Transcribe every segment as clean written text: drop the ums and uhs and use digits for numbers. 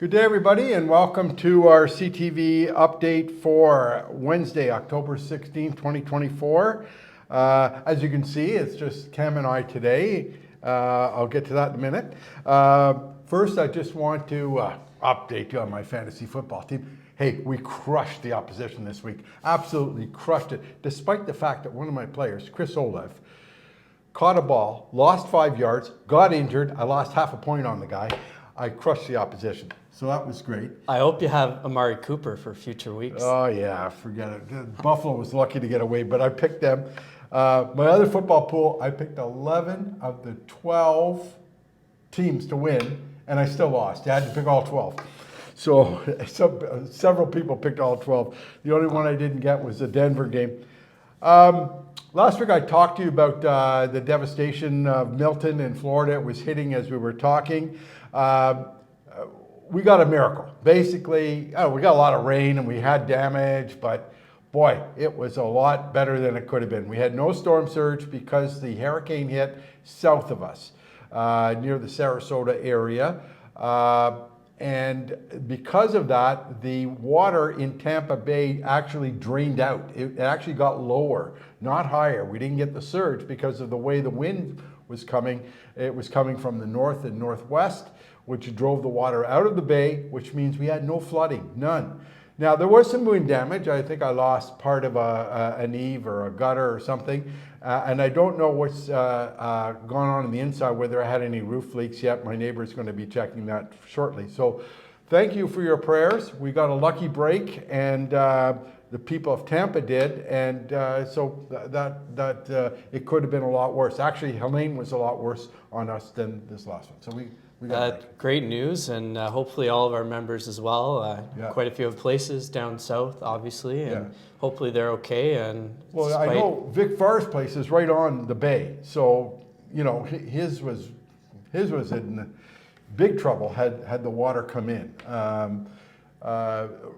Good day, everybody, and welcome to our CTV update for Wednesday, October 16th, 2024. As you can see, it's just Cam and I today. I'll get to that in a minute. First, I just want to update you on my fantasy football team. Hey, we crushed the opposition this week. Absolutely crushed it, despite the fact that one of my players, Chris Olev, caught a ball, lost 5 yards, got injured. I lost half a point on the guy. I crushed the opposition. So that was great. I hope you have Amari Cooper for future weeks. Oh, yeah, forget it. Buffalo was lucky to get away, but I picked them. My other football pool, I picked 11 of the 12 teams to win, and I still lost. I had to pick all 12. So several people picked all 12. The only one I didn't get was the Denver game. Last week I talked to you about the devastation of Milton in Florida. It was hitting as we were talking. We got a miracle. Basically, we got a lot of rain and we had damage, but boy, it was a lot better than it could have been. We had no storm surge because the hurricane hit south of us, near the Sarasota area. And because of that, the water in Tampa Bay actually drained out. It actually got lower, not higher. We didn't get the surge because of the way the wind was coming. It was coming from the north and northwest, which drove the water out of the bay, which means we had no flooding, none. Now, there was some wind damage. I think I lost part of an eave or a gutter or something. And I don't know what's gone on in the inside, whether I had any roof leaks yet. My neighbor's going to be checking that shortly. So thank you for your prayers. We got a lucky break, and the people of Tampa did. And so that it could have been a lot worse. Actually, Helene was a lot worse on us than this last one. So we got great news, and hopefully all of our members as well. Quite a few places down south, obviously, and hopefully they're okay. And well, I know Vic Farr's place is right on the bay, so you know his was in big trouble had the water come in.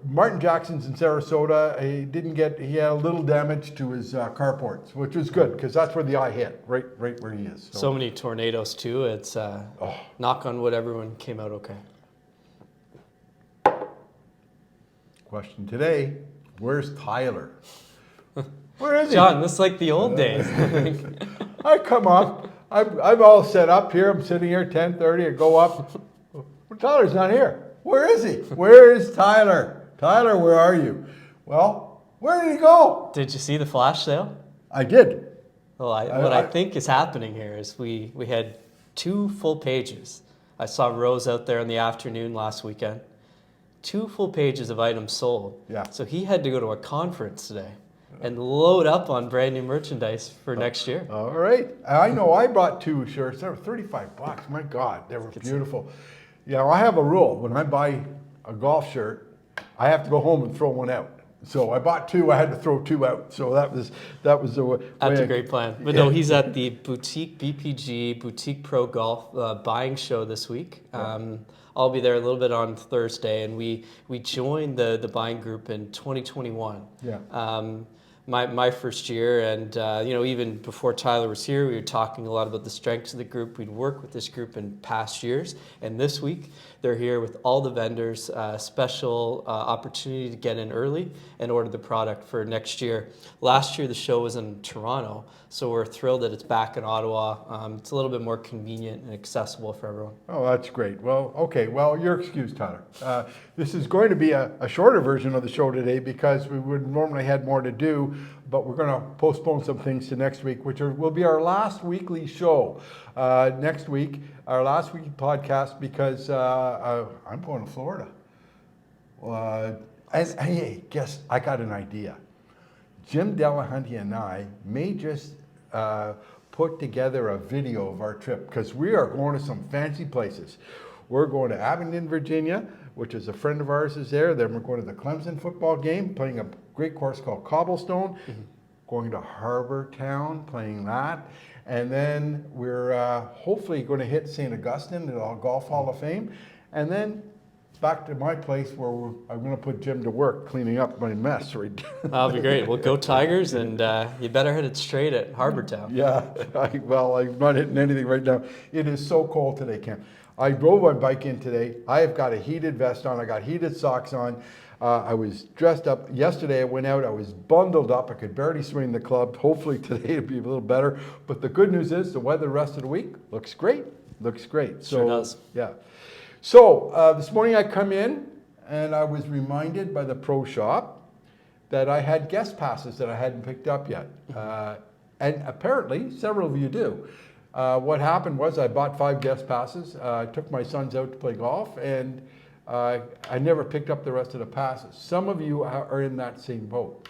Martin Jackson's in Sarasota. He had a little damage to his carports, which was good because that's where the eye hit, right where he is. So many tornadoes too. It's knock on wood, everyone came out okay. Question today: where's Tyler? Where is he? John, this is like the old days. I come up. I'm all set up here. I'm sitting here 10:30. I go up. Well, Tyler's not here. Where is he? Where is Tyler? Tyler, where are you? Well, where did he go? Did you see the flash sale? I did. Well, what I think is happening here is we had 2 full pages. I saw Rose out there in the afternoon last weekend. 2 full pages of items sold. Yeah. So he had to go to a conference today and load up on brand new merchandise for next year. All right. I know I bought 2 shirts. They were $35. My God, they were beautiful. Yeah, well, I have a rule. When I buy a golf shirt, I have to go home and throw one out. So I bought 2. I had to throw 2 out. So that was the way. That's a great plan. But no, he's at the Boutique BPG Boutique Pro Golf buying show this week. I'll be there a little bit on Thursday, and we joined the buying group in 2021. Yeah. My first year, and even before Tyler was here, we were talking a lot about the strengths of the group. We'd worked with this group in past years, and this week they're here with all the vendors, special opportunity to get in early and order the product for next year. Last year the show was in Toronto, so we're thrilled that it's back in Ottawa. It's a little bit more convenient and accessible for everyone. Oh, that's great. Well, okay. Well, you're excused, Tyler. This is going to be a shorter version of the show today because we would normally had more to do, but we're going to postpone some things to next week, which will be our last weekly show next week, our last weekly podcast, because I'm going to Florida. And hey, guess I got an idea. Jim Delahunty and I may just put together a video of our trip because we are going to some fancy places. We're going to Abingdon, Virginia, which is a friend of ours is there. Then we're going to the Clemson football game, playing a great course called Cobblestone. Mm-hmm. Going to Harbor Town, playing that. And then we're hopefully going to hit St. Augustine, the Golf Hall of Fame. And then back to my place where I'm going to put Jim to work cleaning up my mess. Right. That'll be great. We'll go Tigers, and you better hit it straight at Harbour Town. Yeah. I'm not hitting anything right now. It is so cold today, Cam. I rode my bike in today. I have got a heated vest on. I got heated socks on. I was dressed up. Yesterday I went out. I was bundled up. I could barely swing the club. Hopefully today it'll be a little better. But the good news is the weather the rest of the week looks great. Looks great. Sure does. Yeah. So this morning I come in and I was reminded by the pro shop that I had guest passes that I hadn't picked up yet. And apparently several of you do. What happened was I bought 5 guest passes. I took my sons out to play golf, and I never picked up the rest of the passes. Some of you are in that same boat.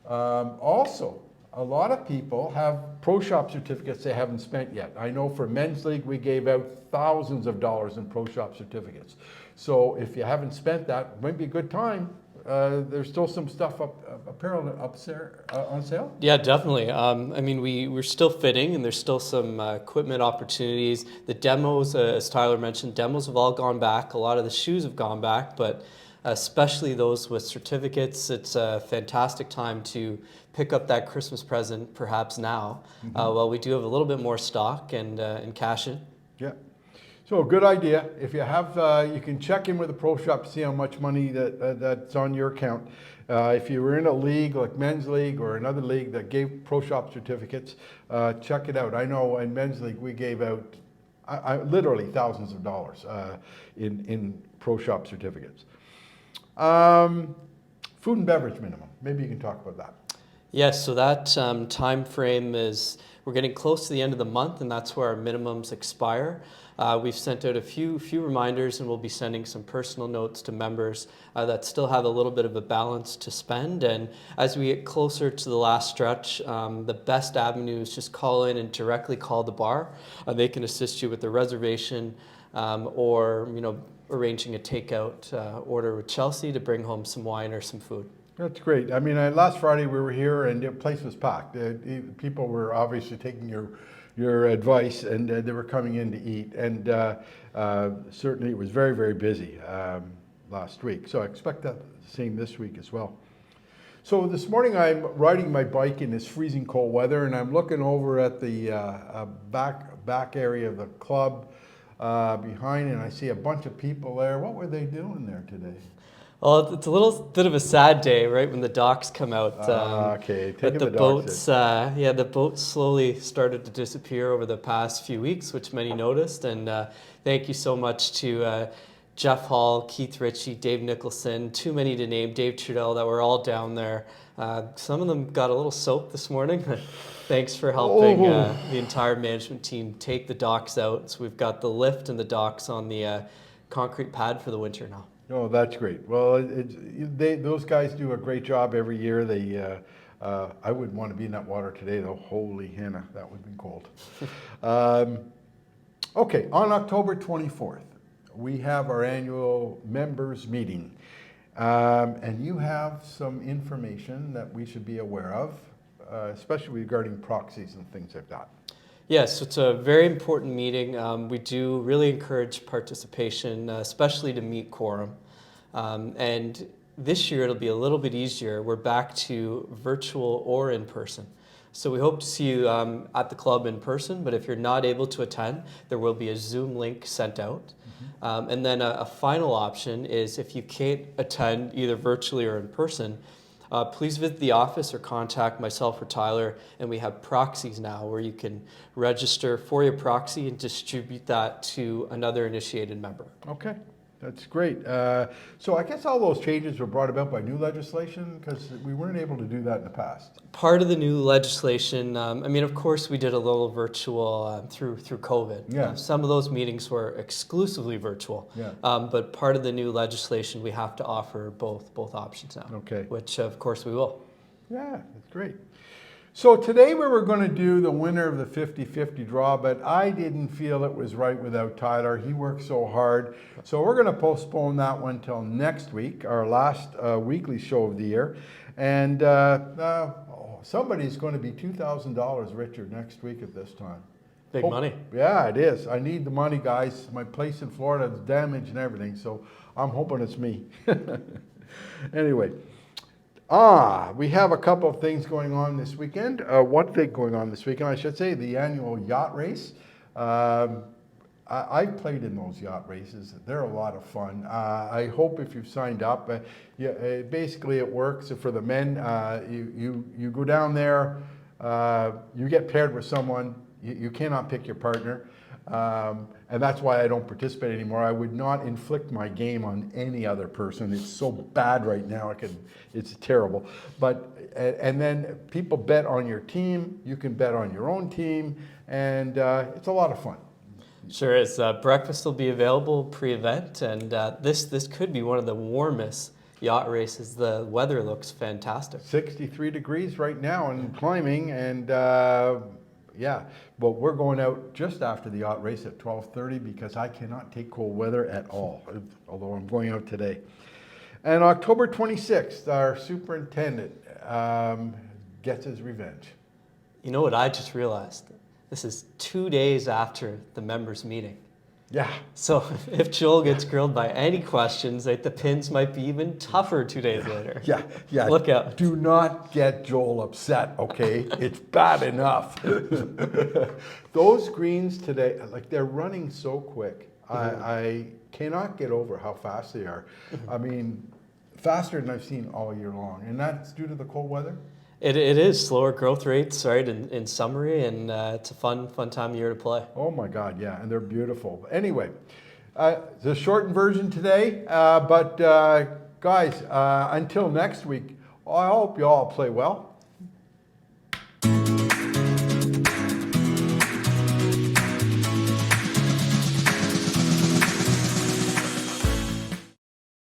Also, a lot of people have pro shop certificates they haven't spent yet. I know for Men's League, we gave out thousands of dollars in pro shop certificates. So if you haven't spent that, it might be a good time. There's still some stuff apparel up there on sale? Yeah, definitely. I mean, we're still fitting, and there's still some equipment opportunities. The demos, as Tyler mentioned, demos have all gone back. A lot of the shoes have gone back, but especially those with certificates, it's a fantastic time to pick up that Christmas present, perhaps now. Well, we do have a little bit more stock and cash in. Yeah. So a good idea. If you have, you can check in with the pro shop to see how much money that's on your account. If you were in a league like Men's League or another league that gave pro shop certificates, check it out. I know in Men's League we gave out literally thousands of dollars in pro shop certificates. Food and beverage minimum. Maybe you can talk about that. Yes, so that time frame is, we're getting close to the end of the month, and that's where our minimums expire. We've sent out a few reminders, and we'll be sending some personal notes to members that still have a little bit of a balance to spend. And as we get closer to the last stretch, the best avenue is just call in and directly call the bar. They can assist you with the reservation or arranging a takeout order with Chelsea to bring home some wine or some food. That's great. I mean, last Friday we were here and the place was packed. People were obviously taking your advice, and they were coming in to eat. And certainly it was very, very busy last week. So I expect that same this week as well. So this morning I'm riding my bike in this freezing cold weather, and I'm looking over at the back area of the club behind, and I see a bunch of people there. What were they doing there today? Well, it's a little bit of a sad day, right, when the docks come out. Okay, but the boats, the boats slowly started to disappear over the past few weeks, which many noticed. And thank you so much to Jeff Hall, Keith Ritchie, Dave Nicholson, too many to name, Dave Trudell, that were all down there. Some of them got a little soaked this morning. Thanks for helping the entire management team take the docks out. So we've got the lift and the docks on the concrete pad for the winter now. Oh, that's great. Well, those guys do a great job every year. I wouldn't want to be in that water today, though. Holy Hannah, that would have been cold. Okay, on October 24th, we have our annual members meeting. And you have some information that we should be aware of, especially regarding proxies and things like that. Yes, it's a very important meeting. We do really encourage participation, especially to meet quorum. And this year it'll be a little bit easier. We're back to virtual or in person. So we hope to see you at the club in person, but if you're not able to attend, there will be a Zoom link sent out. And then a final option is if you can't attend either virtually or in person, please visit the office or contact myself or Tyler, and we have proxies now where you can register for your proxy and distribute that to another initiated member. Okay. That's great. So I guess all those changes were brought about by new legislation, because we weren't able to do that in the past. Part of the new legislation, I mean, of course, we did a little virtual through COVID. Yeah. Some of those meetings were exclusively virtual. Yeah. But part of the new legislation, we have to offer both options now. Okay. Which, of course, we will. Yeah, that's great. So today we were going to do the winner of the 50-50 draw, but I didn't feel it was right without Tyler. He worked so hard. So we're going to postpone that one till next week, our last weekly show of the year. And somebody's going to be $2,000 richer next week at this time. Big money. Yeah, it is. I need the money, guys. My place in Florida is damaged and everything, so I'm hoping it's me. Anyway. We have a couple of things going on this weekend. One thing going on this weekend, I should say, the annual Yacht Race. I've played in those yacht races. They're a lot of fun. I hope if you've signed up, basically it works for the men. You go down there, you get paired with someone. You cannot pick your partner. And that's why I don't participate anymore. I would not inflict my game on any other person. It's so bad right now. It's terrible. And then people bet on your team. You can bet on your own team, and it's a lot of fun. Sure is. Breakfast will be available pre-event, and this could be one of the warmest yacht races. The weather looks fantastic. 63 degrees right now and climbing, and yeah, but we're going out just after the yacht race at 12:30 because I cannot take cold weather at all, although I'm going out today. And October 26th, our superintendent gets his revenge. You know what I just realized? This is 2 days after the members' meeting. Yeah. So if Joel gets grilled by any questions, like the pins might be even tougher 2 days later. Yeah. Look out. Do not get Joel upset, okay? It's bad enough. Those greens today, like they're running so quick. I cannot get over how fast they are. I mean, faster than I've seen all year long. And that's due to the cold weather? It is slower growth rates, right, in summary, and it's a fun time of year to play. Oh my God, yeah, and they're beautiful. Anyway, the shortened version today, but guys, until next week, I hope you all play well.